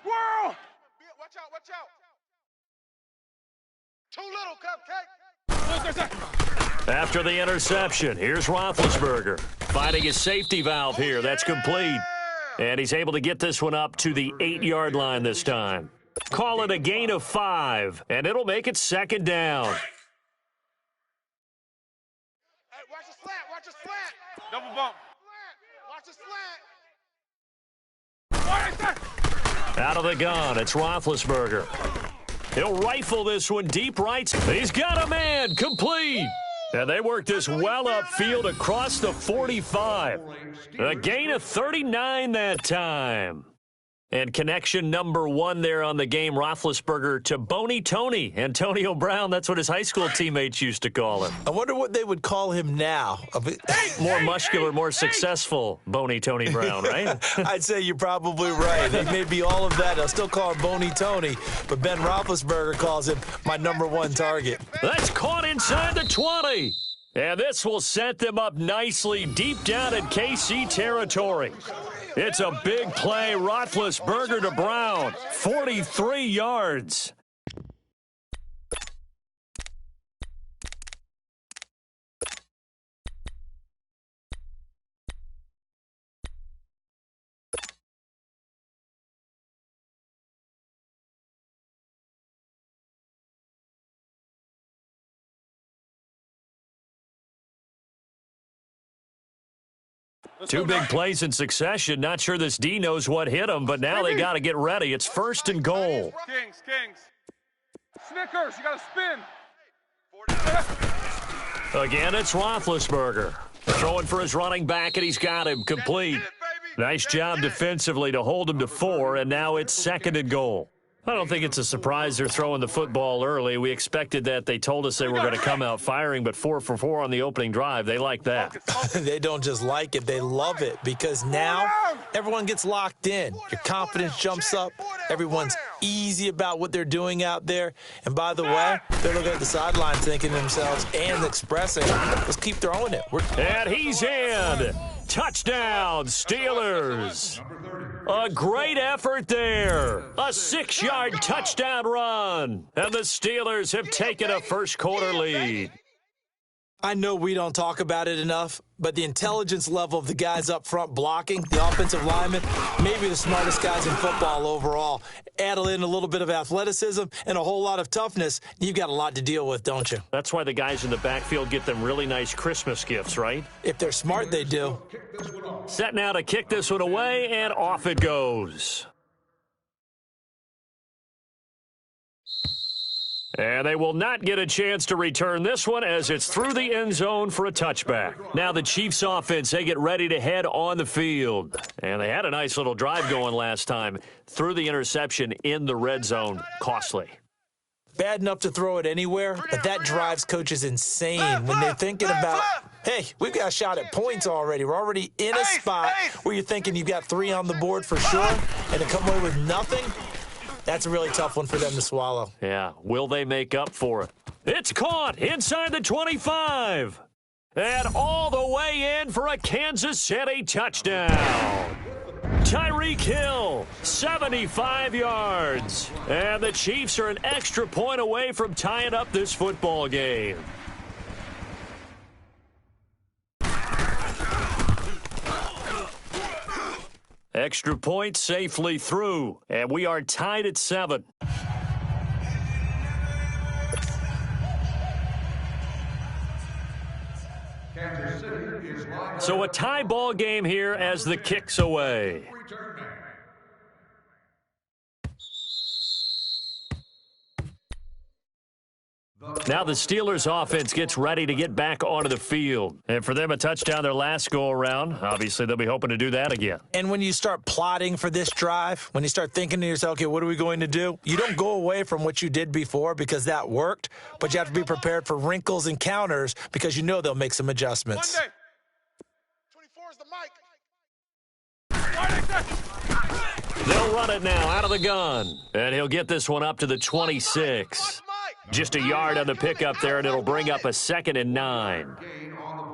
Squirrel! Watch out, watch out. Too little, cupcake. After the interception, here's Roethlisberger finding his safety valve here. That's complete. And he's able to get this one up to the 8-yard line this time. Call it a gain of 5, and it'll make it second down. Hey, watch the slant, watch the slant. Double bump. Watch the slant. Out of the gun, it's Roethlisberger. He'll rifle this one deep right. He's got a man, complete. And they work this well upfield across the 45. A gain of 39 that time. And connection number 1 there on the game, Roethlisberger to Boney Tony. Antonio Brown, that's what his high school teammates used to call him. I wonder what they would call him now. More muscular, more successful Boney Tony Brown, right? I'd say you're probably right. They may be all of that. I'll still call him Boney Tony, but Ben Roethlisberger calls him my number 1 target. That's caught inside the 20. And this will set them up nicely deep down in KC territory. It's a big play. Roethlisberger to Brown. 43 yards. Two big plays in succession. Not sure this D knows what hit him, but now they got to get ready. It's 1st and goal. Kings. Snickers, you got to spin. Again, it's Roethlisberger. Throwing for his running back, and he's got him complete. Nice job defensively to hold him to 4, and now it's 2nd and goal. I don't think it's a surprise they're throwing the football early. We expected that. They told us they were going to come out firing, but 4 for 4 on the opening drive. They like that. They don't just like it. They love it because now everyone gets locked in. Your confidence jumps up. Everyone's easy about what they're doing out there. And by the way, they're looking at the sideline thinking to themselves and expressing, let's keep throwing it. And he's in. Touchdown, Steelers. A great effort there. A 6-yard touchdown run. And the Steelers have taken a first-quarter lead. I know we don't talk about it enough, but the intelligence level of the guys up front blocking, the offensive linemen, maybe the smartest guys in football overall. Add in a little bit of athleticism and a whole lot of toughness, you've got a lot to deal with, don't you? That's why the guys in the backfield get them really nice Christmas gifts, right? If they're smart, they do. Set now to kick this one away, and off it goes. And they will not get a chance to return this one as it's through the end zone for a touchback. Now the Chiefs offense, they get ready to head on the field. And they had a nice little drive going last time. Through the interception in the red zone. Costly. Bad enough to throw it anywhere, but that drives coaches insane when they're thinking about, hey, we've got a shot at points already. We're already in a spot where you're thinking you've got 3 on the board for sure, and to come away with nothing, that's a really tough one for them to swallow. Yeah, will they make up for it? It's caught inside the 25. And all the way in for a Kansas City touchdown. Tyreek Hill, 75 yards. And the Chiefs are an extra point away from tying up this football game. Extra point safely through, and we are tied at 7. So a tie ball game here as the kick's away. Now the Steelers offense gets ready to get back onto the field. And for them, a touchdown their last go-around. Obviously, they'll be hoping to do that again. And when you start plotting for this drive, when you start thinking to yourself, okay, what are we going to do? You don't go away from what you did before because that worked, but you have to be prepared for wrinkles and counters because you know they'll make some adjustments. 24 is the mic. They'll run it now out of the gun. And he'll get this one up to the 26. Just a yard on the pickup there, and it'll bring up a 2nd and 9.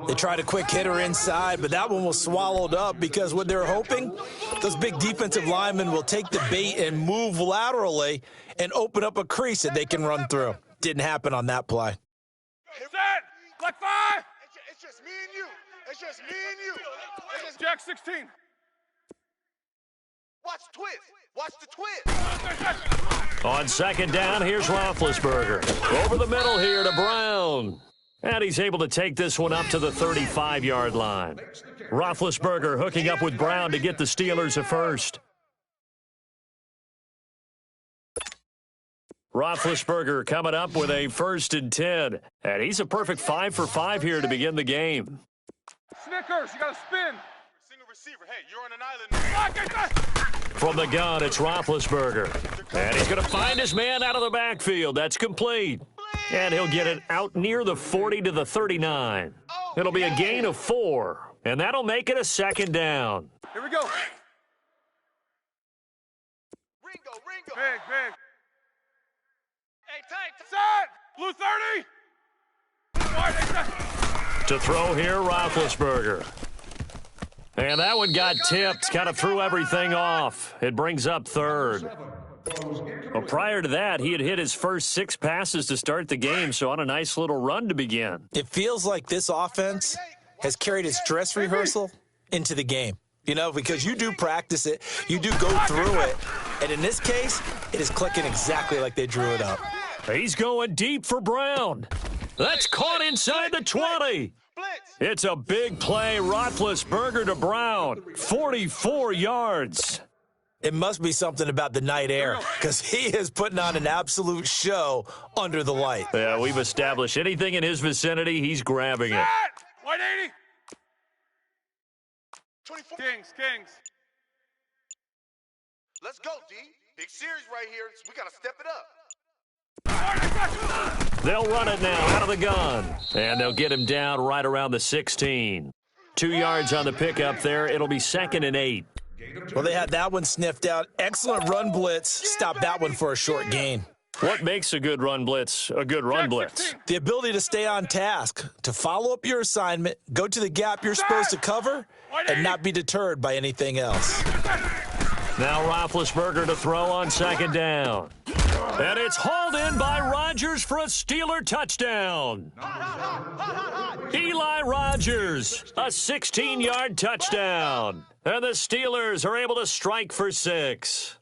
They tried a quick hitter inside, but that one was swallowed up because what they're hoping, those big defensive linemen will take the bait and move laterally and open up a crease that they can run through. Didn't happen on that play. Set! Black 5! It's just me and you. It's just me and you. It's just Jack 16. Watch the twist. Watch the twist. On 2nd down, here's Roethlisberger. Over the middle here to Brown. And he's able to take this one up to the 35-yard line. Roethlisberger hooking up with Brown to get the Steelers a first. Roethlisberger coming up with a 1st and 10. And he's a perfect 5 for 5 here to begin the game. Snickers, you got to spin. Single receiver. Hey, you're on an island. From the gun, it's Roethlisberger. And he's going to find his man out of the backfield. That's complete. And he'll get it out near the 40 to the 39. It'll be a gain of 4. And that'll make it a 2nd down. Here we go. Ringo. Big. Hey, tight. Set. Blue 30. To throw here, Roethlisberger. And that one got tipped, kind of threw everything off. It brings up 3rd. Well, prior to that, he had hit his first 6 passes to start the game, so on a nice little run to begin. It feels like this offense has carried its dress rehearsal into the game. You know, because you do practice it, you do go through it, and in this case, it is clicking exactly like they drew it up. He's going deep for Brown. That's caught inside the 20. It's a big play, Roethlisberger to Brown, 44 yards. It must be something about the night air, because he is putting on an absolute show under the light. Yeah, we've established anything in his vicinity, he's grabbing it. White 80. 24. Kings. Let's go, D. Big series right here. We got to step it up. They'll run it now out of the gun, and they'll get him down right around the 16. 2 yards on the pickup there. It'll be 2nd and 8. Well, they had that one sniffed out. Excellent run blitz. Stop that one for a short gain. What makes a good run blitz a good run blitz? The ability to stay on task, to follow up your assignment, go to the gap you're supposed to cover, and not be deterred by anything else. Now Roethlisberger to throw on 2nd down. And it's hauled in by Rodgers for a Steeler touchdown. Eli Rodgers, a 16-yard touchdown. And the Steelers are able to strike for 6.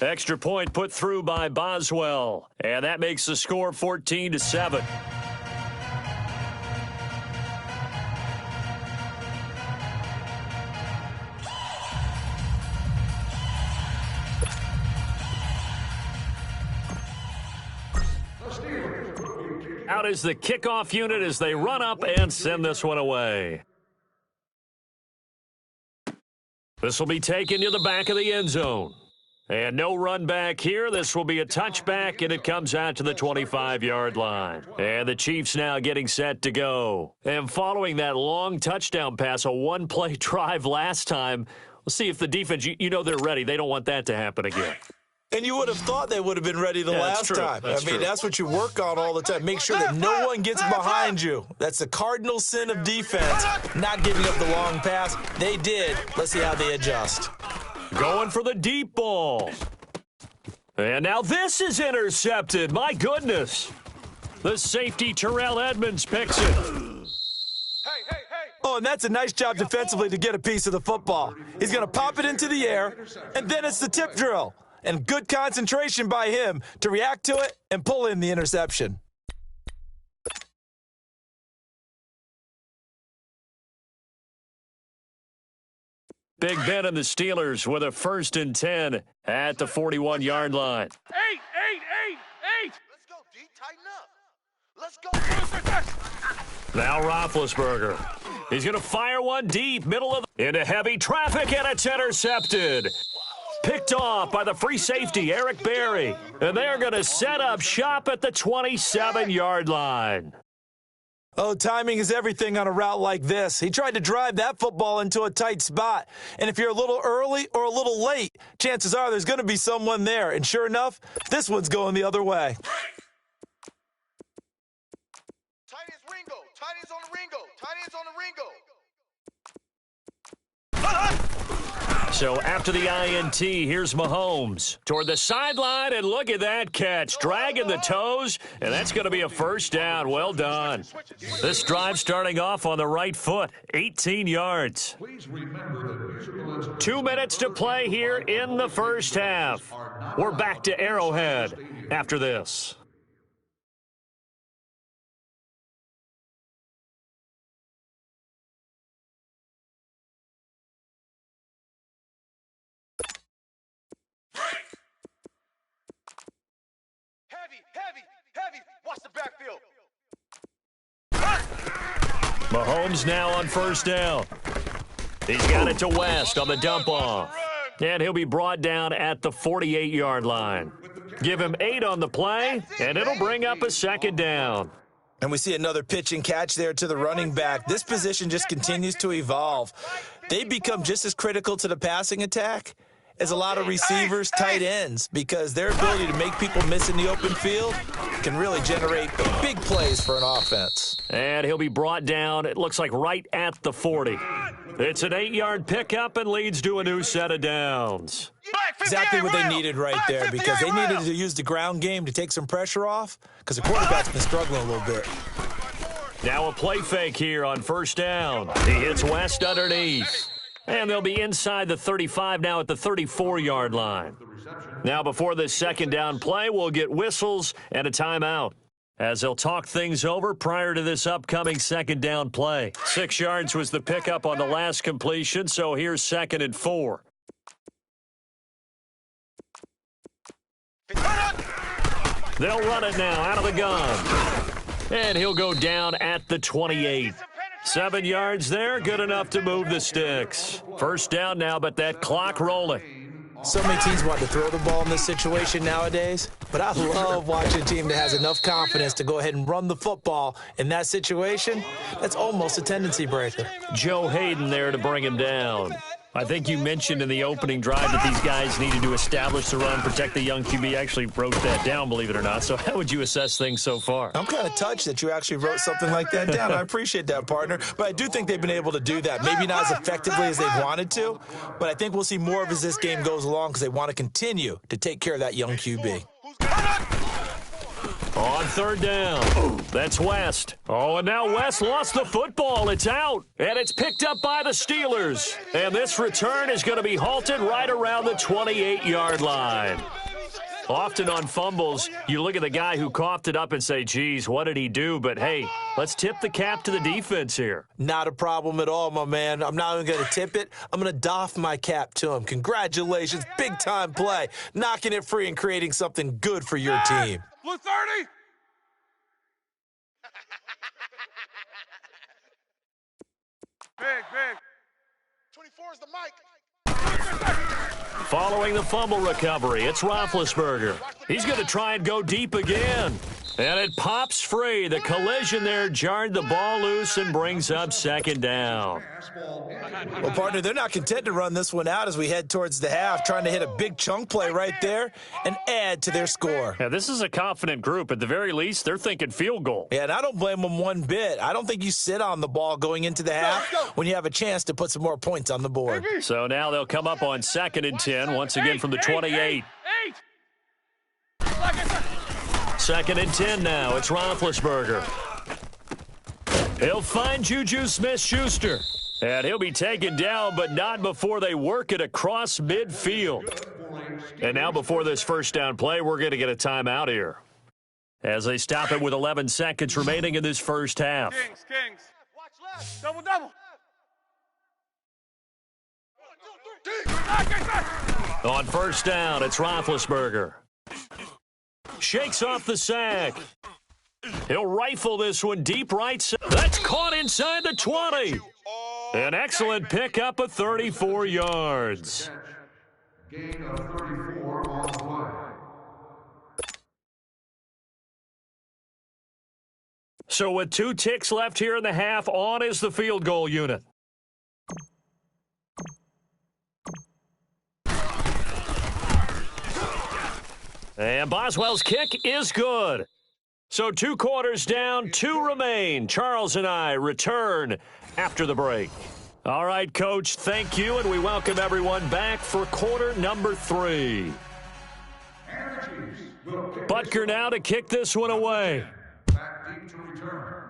Extra point put through by Boswell, and that makes the score 14-7. Out is the kickoff unit as they run up and send this one away. This will be taken to the back of the end zone. And no run back here. This will be a touchback, and it comes out to the 25-yard line. And the Chiefs now getting set to go. And following that long touchdown pass, a one-play drive last time, we'll see if the defense, you know they're ready. They don't want that to happen again. And you would have thought they would have been ready the last time. That's what you work on all the time. Make sure that no one gets behind you. That's the cardinal sin of defense, not giving up the long pass. They did. Let's see how they adjust. Going for the deep ball. And now this is intercepted. My goodness. The safety, Terrell Edmonds, picks it. Hey. Oh, and that's a nice job defensively to get a piece of the football. He's going to pop it into the air, and then it's the tip drill. And good concentration by him to react to it and pull in the interception. Big Ben and the Steelers with a 1st and 10 at the 41-yard line. 8. Let's go, D. Tighten up. Let's go. Now Roethlisberger. He's going to fire one deep, middle of into heavy traffic, and it's intercepted. Picked picked off by the free safety, Eric Berry. And they're going to set up shop at the 27-yard line. Oh, timing is everything on a route like this. He tried to drive that football into a tight spot. And if you're a little early or a little late, chances are there's going to be someone there. And sure enough, this one's going the other way. Tight ends Ringo. Tight ends on the Ringo. Tight ends on the Ringo. So after the INT, here's Mahomes toward the sideline, and look at that catch, dragging the toes, and that's going to be a first down. Well done. This drive starting off on the right foot, 18 yards. 2 minutes to play here in the first half. We're back to Arrowhead after this. Heavy. Watch the backfield. Mahomes now on first down. He's got it to West on the dump off. And he'll be brought down at the 48-yard line. Give him 8 on the play, and it'll bring up a second down. And we see another pitch and catch there to the running back. This position just continues to evolve. They become just as critical to the passing attack as a lot of receivers, tight ends, because their ability to make people miss in the open field can really generate big plays for an offense. And he'll be brought down, it looks like right at the 40. It's an 8-yard pickup and leads to a new set of downs. Exactly what they needed right there, because they needed to use the ground game to take some pressure off, because the quarterback's been struggling a little bit. Now a play fake here on first down. He hits West underneath. And they'll be inside the 35 now at the 34-yard line. Now before this second down play, we'll get whistles and a timeout as they'll talk things over prior to this upcoming second down play. 6 yards was the pickup on the last completion, so here's 2nd and 4. They'll run it now out of the gun. And he'll go down at the 28. 7 yards there, good enough to move the sticks. First down now, but that clock rolling. So many teams want to throw the ball in this situation nowadays, but I love watching a team that has enough confidence to go ahead and run the football in that situation. That's almost a tendency breaker. Joe Hayden there to bring him down. I think you mentioned in the opening drive that these guys needed to establish the run, protect the young QB. I actually wrote that down, believe it or not. So how would you assess things so far? I'm kind of touched that you actually wrote something like that down. I appreciate that, partner. But I do think they've been able to do that. Maybe not as effectively as they've wanted to, but I think we'll see more of as this game goes along because they want to continue to take care of that young QB. On third down, that's West. Oh, and now West lost the football. It's out, and it's picked up by the Steelers. And this return is going to be halted right around the 28-yard line. Often on fumbles, you look at the guy who coughed it up and say, geez, what did he do? But, hey, let's tip the cap to the defense here. Not a problem at all, my man. I'm not even going to tip it. I'm going to doff my cap to him. Congratulations, big-time play. Knocking it free and creating something good for your team. Blue 30. Big. 24 is the mic. Following the fumble recovery, it's Roethlisberger. He's going to try and go deep again. And it pops free. The collision there jarred the ball loose and brings up second down. Well, partner, they're not content to run this one out as we head towards the half, trying to hit a big chunk play right there and add to their score. Yeah, this is a confident group. At the very least, they're thinking field goal. Yeah, and I don't blame them one bit. I don't think you sit on the ball going into the half when you have a chance to put some more points on the board. So now they'll come up on 2nd and 10, once again from the 28. 2nd and 10 now. It's Roethlisberger. He'll find Juju Smith-Schuster. And he'll be taken down, but not before they work it across midfield. And now before this first down play, we're going to get a timeout here as they stop it with 11 seconds remaining in this first half. Kings. Watch left. Double. On first down, it's Roethlisberger. Shakes off the sack. He'll rifle this one deep right side. That's caught inside the 20. An excellent pickup of 34 yards. Gain of 34 on the play. So with 2 ticks left here in the half, on is the field goal unit. And Boswell's kick is good. So 2 quarters down, 2 remain. Charles and I return after the break. All right, Coach, thank you, and we welcome everyone back for quarter number 3. Butker now to kick this one away. Back deep to return.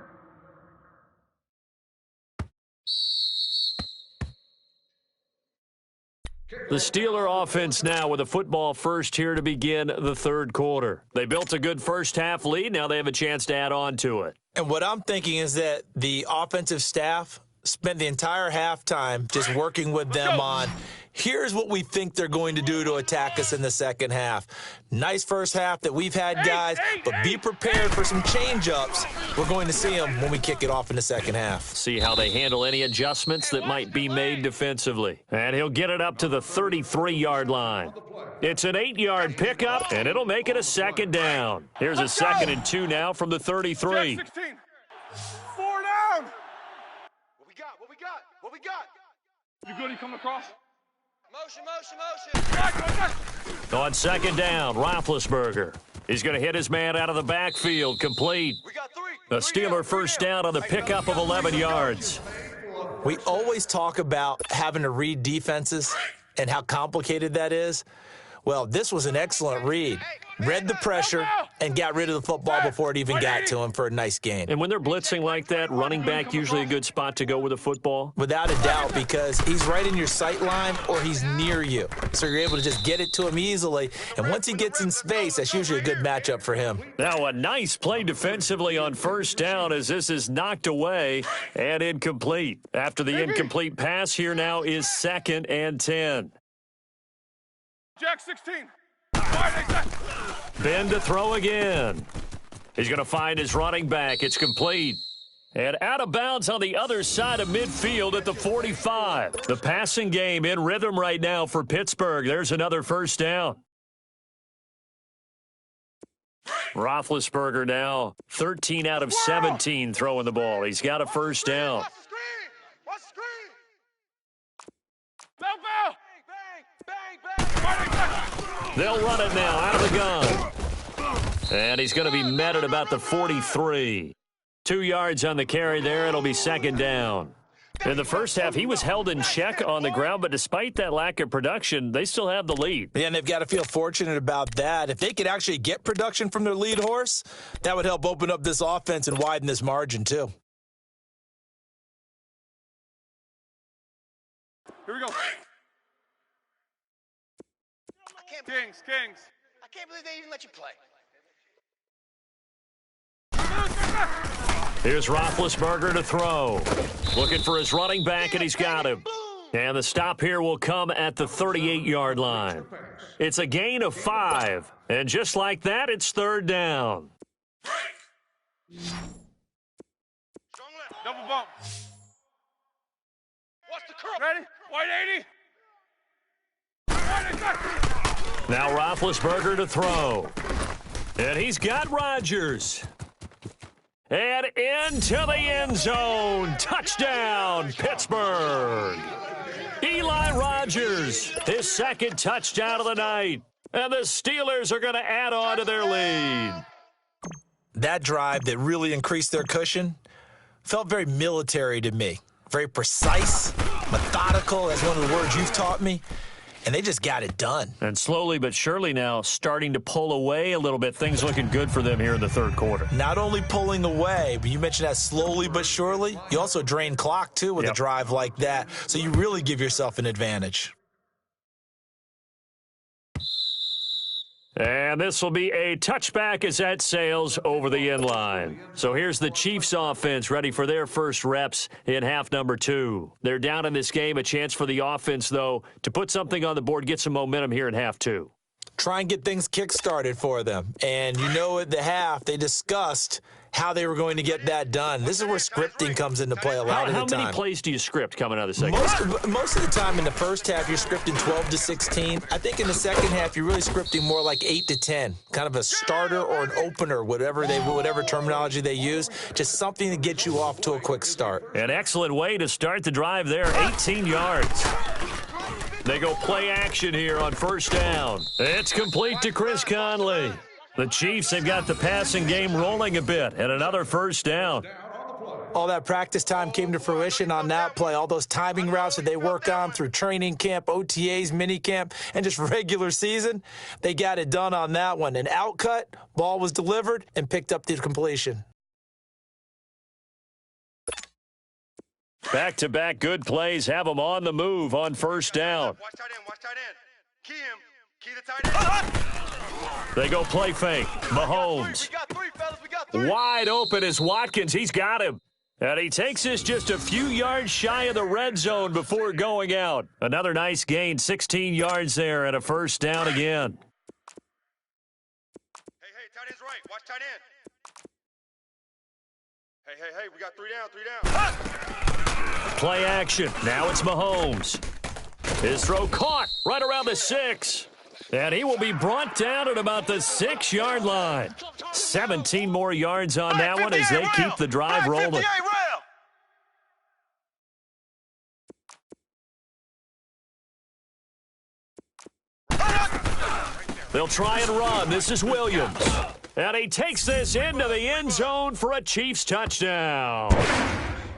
The Steeler offense now with a football first here to begin the third quarter. They built a good first half lead. Now they have a chance to add on to it. And what I'm thinking is that the offensive staff spent the entire halftime just working with them on, here's what we think they're going to do to attack us in the second half. Nice first half that we've had, guys, but be prepared for some change-ups. We're going to see them when we kick it off in the second half. See how they handle any adjustments that might be made defensively. And he'll get it up to the 33-yard line. It's an 8-yard pickup, and it'll make it a second down. Here's a 2nd and 2 now from the 33. 16. 4 down. What we got? You good? You coming across? Motion. On 2nd down, Roethlisberger. He's going to hit his man out of the backfield, complete. We got 3. A Steeler first down on the pickup of 11 yards. We always talk about having to read defenses and how complicated that is. Well, this was an excellent read. Read the pressure and got rid of the football before it even got to him for a nice gain. And when they're blitzing like that, running back usually a good spot to go with the football? Without a doubt, because he's right in your sight line or he's near you. So you're able to just get it to him easily. And once he gets in space, that's usually a good matchup for him. Now a nice play defensively on first down as this is knocked away and incomplete. After the incomplete pass, here now is 2nd and 10. Jack 16. Ben to throw again. He's going to find his running back. It's complete. And out of bounds on the other side of midfield at the 45. The passing game in rhythm right now for Pittsburgh. There's another first down. Roethlisberger now 13 out of 17 throwing the ball. He's got a first down. Watch the screen. Bell. Bang. They'll run it now out of the gun. And he's going to be met at about the 43. 2 yards on the carry there. It'll be 2nd down. In the first half, he was held in check on the ground, but despite that lack of production, they still have the lead. Yeah, and they've got to feel fortunate about that. If they could actually get production from their lead horse, that would help open up this offense and widen this margin, too. Here we go. Kings. I can't believe they even let you play. Here's Roethlisberger to throw. Looking for his running back, and he's got him. And the stop here will come at the 38-yard line. It's a gain of 5. And just like that, it's 3rd down. Double bump. Watch the curl. Ready? White 80. Now Roethlisberger to throw. And he's got Rodgers. And into the end zone. Touchdown, Pittsburgh. Eli Rodgers, his 2nd touchdown of the night. And the Steelers are going to add on to their lead. That drive that really increased their cushion felt very military to me. Very precise, methodical, that's one of the words you've taught me. And they just got it done. And slowly but surely now starting to pull away a little bit. Things looking good for them here in the third quarter. Not only pulling away, but you mentioned that slowly but surely. You also drain clock, too, with a drive like that. So you really give yourself an advantage. And this will be a touchback as that sails over the end line. So here's the Chiefs offense ready for their first reps in half number 2. They're down in this game. A chance for the offense, though, to put something on the board, get some momentum here in half 2. Try and get things kick-started for them. And you know at the half they discussed how they were going to get that done. This is where scripting comes into play a lot of the time. How many plays do you script coming out of the second half? Most of the time in the first half, you're scripting 12 to 16. I think in the second half, you're really scripting more like 8 to 10, kind of a starter or an opener, whatever terminology they use, just something to get you off to a quick start. An excellent way to start the drive there, 18 yards. They go play action here on first down. It's complete to Chris Conley. The Chiefs have got the passing game rolling a bit, and another first down. All that practice time came to fruition on that play. All those timing routes that they work on through training camp, OTAs, minicamp, and just regular season, they got it done on that one. An outcut, ball was delivered, and picked up the completion. Back-to-back good plays have them on the move on first down. Watch tight end. Key him. Key the tight end. They go play fake. Mahomes. We got three, fellas. We got three. Wide open is Watkins. He's got him. And he takes us just a few yards shy of the red zone before going out. Another nice gain, 16 yards there and a first down again. Hey, tight end's right. Watch tight end. Hey, we got three down. Play action. Now it's Mahomes. His throw caught right around the 6. And he will be brought down at about the 6-yard line. 17 more yards on that one as they keep the drive rolling. They'll try and run. This is Williams. And he takes this into the end zone for a Chiefs touchdown.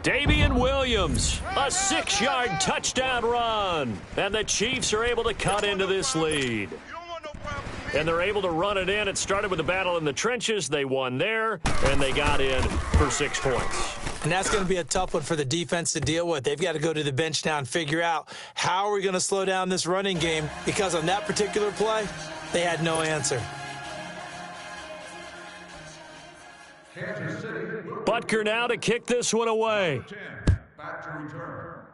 Damian Williams, a 6-yard touchdown run. And the Chiefs are able to cut into this lead. And they're able to run it in. It started with a battle in the trenches. They won there, and they got in for 6 points. And that's going to be a tough one for the defense to deal with. They've got to go to the bench now and figure out how are we going to slow down this running game, because on that particular play, they had no answer. Butker now to kick this one away. Back to return.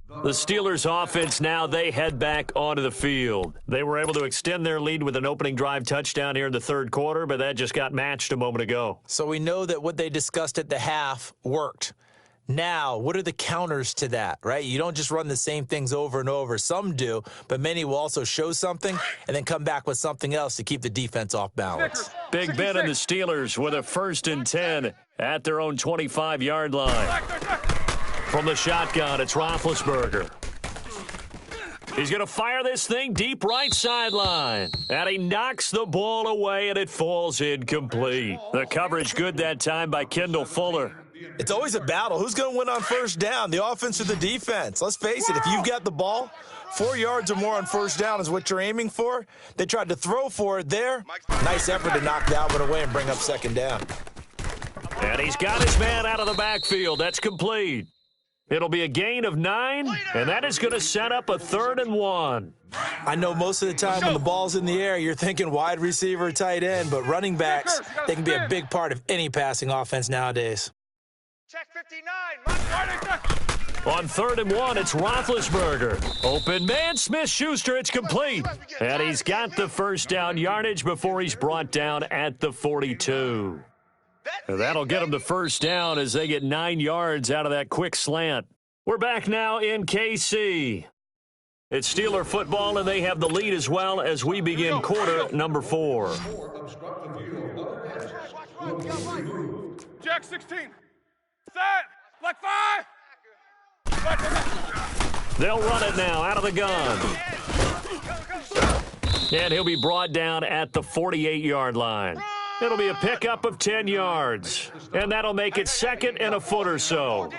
The Steelers offense now, they head back onto the field. They were able to extend their lead with an opening drive touchdown here in the third quarter, but that just got matched a moment ago. So we know that what they discussed at the half worked. Now, what are the counters to that, right? You don't just run the same things over and over. Some do, but many will also show something and then come back with something else to keep the defense off balance. Big Ben and the Steelers with a 1st and 10 at their own 25-yard line. From the shotgun, it's Roethlisberger. He's going to fire this thing deep right sideline. And he knocks the ball away, and it falls incomplete. The coverage good that time by Kendall Fuller. It's always a battle. Who's going to win on first down, the offense or the defense? Let's face it, if you've got the ball, 4 yards or more on first down is what you're aiming for. They tried to throw for it there. Nice effort to knock that one away and bring up second down. And he's got his man out of the backfield. That's complete. It'll be a gain of 9, and that is going to set up a 3rd and 1. I know most of the time when the ball's in the air, you're thinking wide receiver, tight end, but running backs, they can be a big part of any passing offense nowadays. Check 59. On 3rd and 1, it's Roethlisberger. Open man, Smith-Schuster, it's complete. And he's got the first down yardage before he's brought down at the 42. That'll get them to first down as they get 9 yards out of that quick slant. We're back now in KC. It's Steeler football, and they have the lead as well as we begin quarter number 4. Jack 16. Set. Black 5. They'll run it now out of the gun. And he'll be brought down at the 48-yard line. It'll be a pickup of 10 yards, and that'll make it 2nd and a foot or so.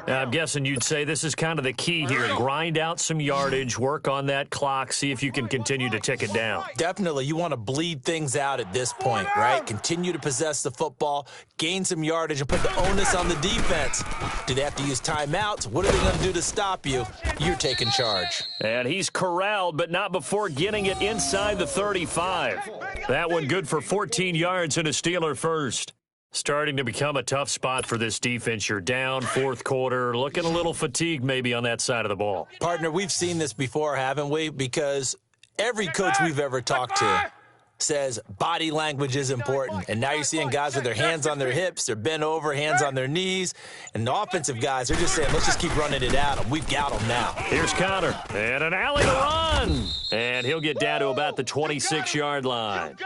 I'm guessing you'd say this is kind of the key here. Grind out some yardage, work on that clock, see if you can continue to tick it down. Definitely. You want to bleed things out at this point, right? Continue to possess the football, gain some yardage, and put the onus on the defense. Do they have to use timeouts? What are they going to do to stop you? You're taking charge. And he's corralled, but not before getting it inside the 35. That one good for 14 yards and a Steeler first. Starting to become a tough spot for this defense. You're down, 4th quarter, looking a little fatigued maybe on that side of the ball. Partner, we've seen this before, haven't we? Because Every coach we've ever talked to says body language is important. And now you're seeing guys with their hands on their hips, they're bent over, hands on their knees. And the offensive guys, they're just saying, let's just keep running it at them. We've got them now. Here's Connor, and an alley to run. And he'll get down to about the 26-yard line.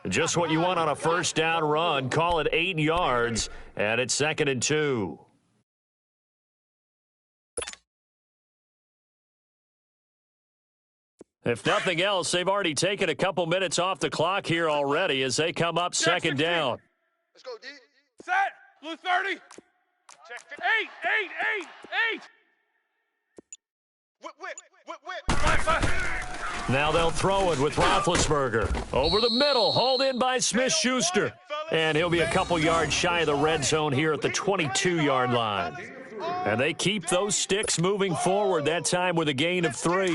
Just what you want on a first down run. Call it 8 yards, and it's 2nd and 2. If nothing else, they've already taken a couple minutes off the clock here already as they come up 2nd down. Let's go, D. Set. Blue 30. Check 8. Whip. Now they'll throw it with Roethlisberger. Over the middle, hauled in by Smith-Schuster. And he'll be a couple yards shy of the red zone here at the 22-yard line. And they keep those sticks moving forward, that time with a gain of 3.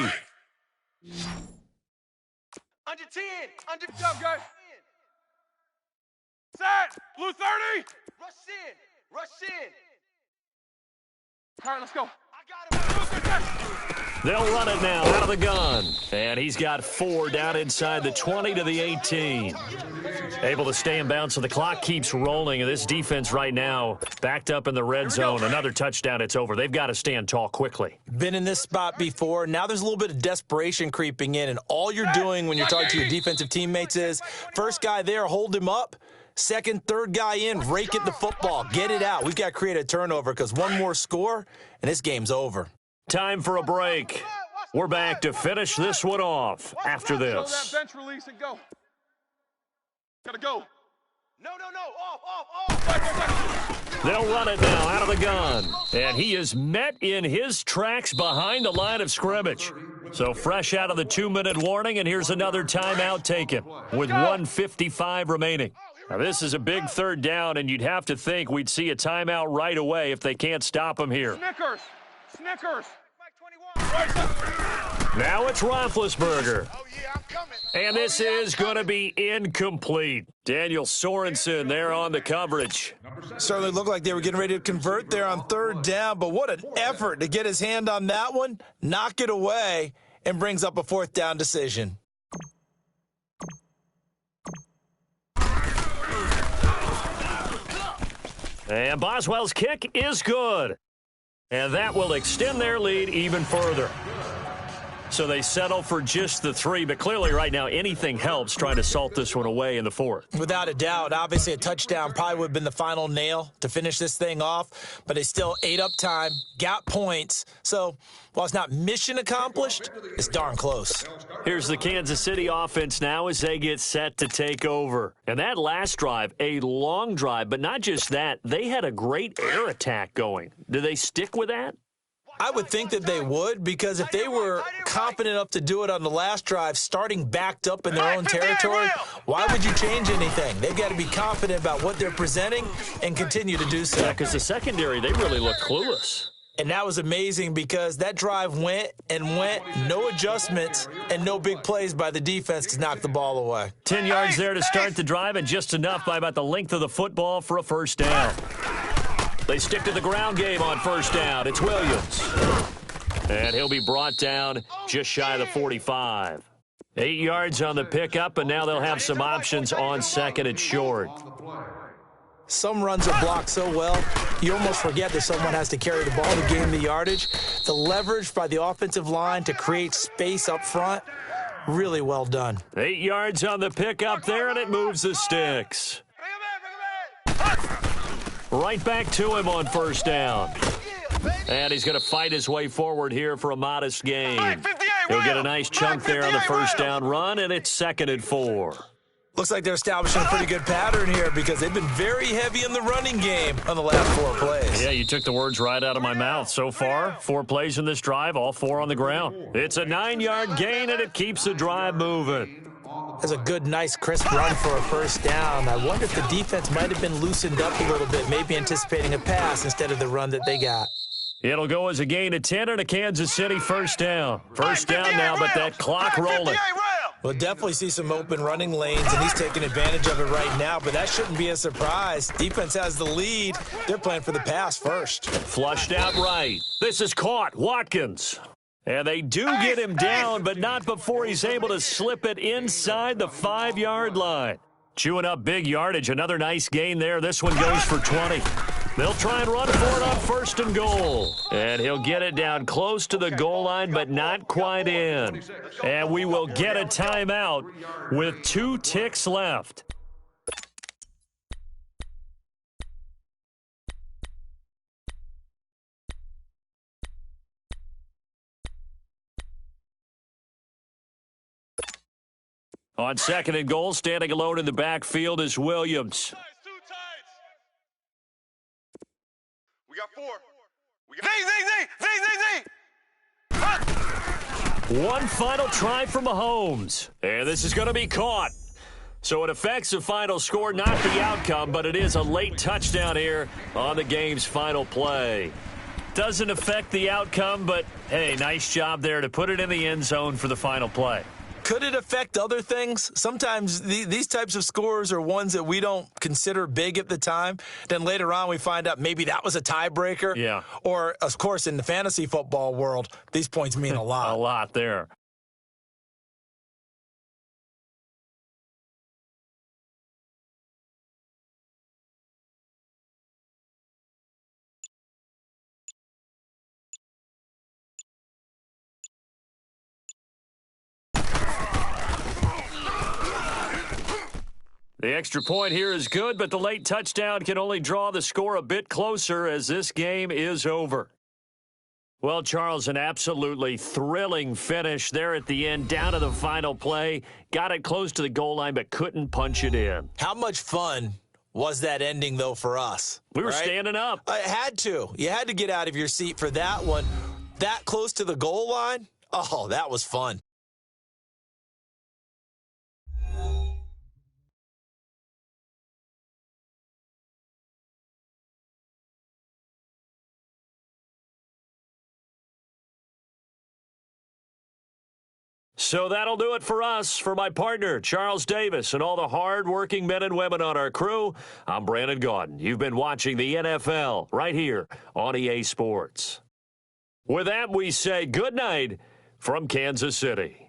Under 10. Under Good job, guys. Set. Blue 30. Rush in. Rush in. All right, let's go. I got him. They'll run it now out of the gun. And he's got 4 down inside the 20 to the 18. Able to stay in bounds, so the clock keeps rolling. And this defense right now backed up in the red zone. Another touchdown, it's over. They've got to stand tall quickly. Been in this spot before. Now there's a little bit of desperation creeping in. And all you're doing when you're talking to your defensive teammates is, first guy there, hold him up. Second, third guy in, rake at the football. Get it out. We've got to create a turnover because one more score, and this game's over. Time for a break. We're back to finish this one off after Throw that this. bench release and go. Gotta go. No. Off. They'll run it now out of the gun. And he is met in his tracks behind the line of scrimmage. So fresh out of the 2-minute warning, and here's another timeout taken with 1:55 remaining. Now, this is a big third down, and you'd have to think we'd see a timeout right away if they can't stop him here. Snickers. Now it's Roethlisberger. Oh, yeah, I'm coming. And this is going to be incomplete. Daniel Sorensen there on the coverage. Certainly looked like they were getting ready to convert there on third down, but what an effort to get his hand on that one, knock it away, and brings up a 4th down decision. And Boswell's kick is good. And that will extend their lead even further. So they settle for just the 3, but clearly right now anything helps trying to salt this one away in the 4th. Without a doubt, obviously a touchdown probably would have been the final nail to finish this thing off, but they still ate up time, got points. So while it's not mission accomplished, it's darn close. Here's the Kansas City offense now as they get set to take over. And that last drive, a long drive, but not just that, they had a great air attack going. Do they stick with that? I would think that they would, because if they were confident enough to do it on the last drive, starting backed up in their own territory, why would you change anything? They've got to be confident about what they're presenting and continue to do so. Yeah, because the secondary, they really looked clueless. And that was amazing because that drive went, no adjustments, and no big plays by the defense to knock the ball away. 10 yards there to start the drive, and just enough by about the length of the football for a first down. They stick to the ground game on first down. It's Williams. And he'll be brought down just shy of the 45. 8 yards on the pickup, and now they'll have some options on 2nd and short. Some runs are blocked so well, you almost forget that someone has to carry the ball to gain the yardage. The leverage by the offensive line to create space up front, really well done. 8 yards on the pickup there, and it moves the sticks. Right back to him on first down. And he's going to fight his way forward here for a modest gain. He'll get a nice chunk there on the first down run, and it's 2nd and 4. Looks like they're establishing a pretty good pattern here because they've been very heavy in the running game on the last 4 plays. Yeah, you took the words right out of my mouth. So far, 4 plays in this drive, all 4 on the ground. It's a 9-yard gain, and it keeps the drive moving. That's a good, nice, crisp run for a first down. I wonder if the defense might have been loosened up a little bit, maybe anticipating a pass instead of the run that they got. It'll go as a gain of 10 and a Kansas City first down. First down now, but that clock rolling. We'll definitely see some open running lanes, and he's taking advantage of it right now, but that shouldn't be a surprise. Defense has the lead. They're playing for the pass first. Flushed out right. This is caught. Watkins. And they do get him down, but not before he's able to slip it inside the 5-yard line. Chewing up big yardage. Another nice gain there. This one goes for 20. They'll try and run for it on 1st and goal. And he'll get it down close to the goal line, but not quite in. And we will get a timeout with 2 ticks left. On 2nd and goal, standing alone in the backfield is Williams. Two tights. We got 4. We got One final try for Mahomes. And this is going to be caught. So it affects the final score, not the outcome, but it is a late touchdown here on the game's final play. Doesn't affect the outcome, but, hey, nice job there to put it in the end zone for the final play. Could it affect other things? Sometimes these types of scores are ones that we don't consider big at the time. Then later on we find out maybe that was a tiebreaker. Yeah. Or, of course, in the fantasy football world, these points mean a lot. A lot there. The extra point here is good, but the late touchdown can only draw the score a bit closer as this game is over. Well, Charles, an absolutely thrilling finish there at the end, down to the final play. Got it close to the goal line, but couldn't punch it in. How much fun was that ending, though, for us? We were standing up. I had to. You had to get out of your seat for that one. That close to the goal line? Oh, that was fun. So that'll do it for us. For my partner, Charles Davis, and all the hard-working men and women on our crew, I'm Brandon Gaudin. You've been watching the NFL right here on EA Sports. With that, we say good night from Kansas City.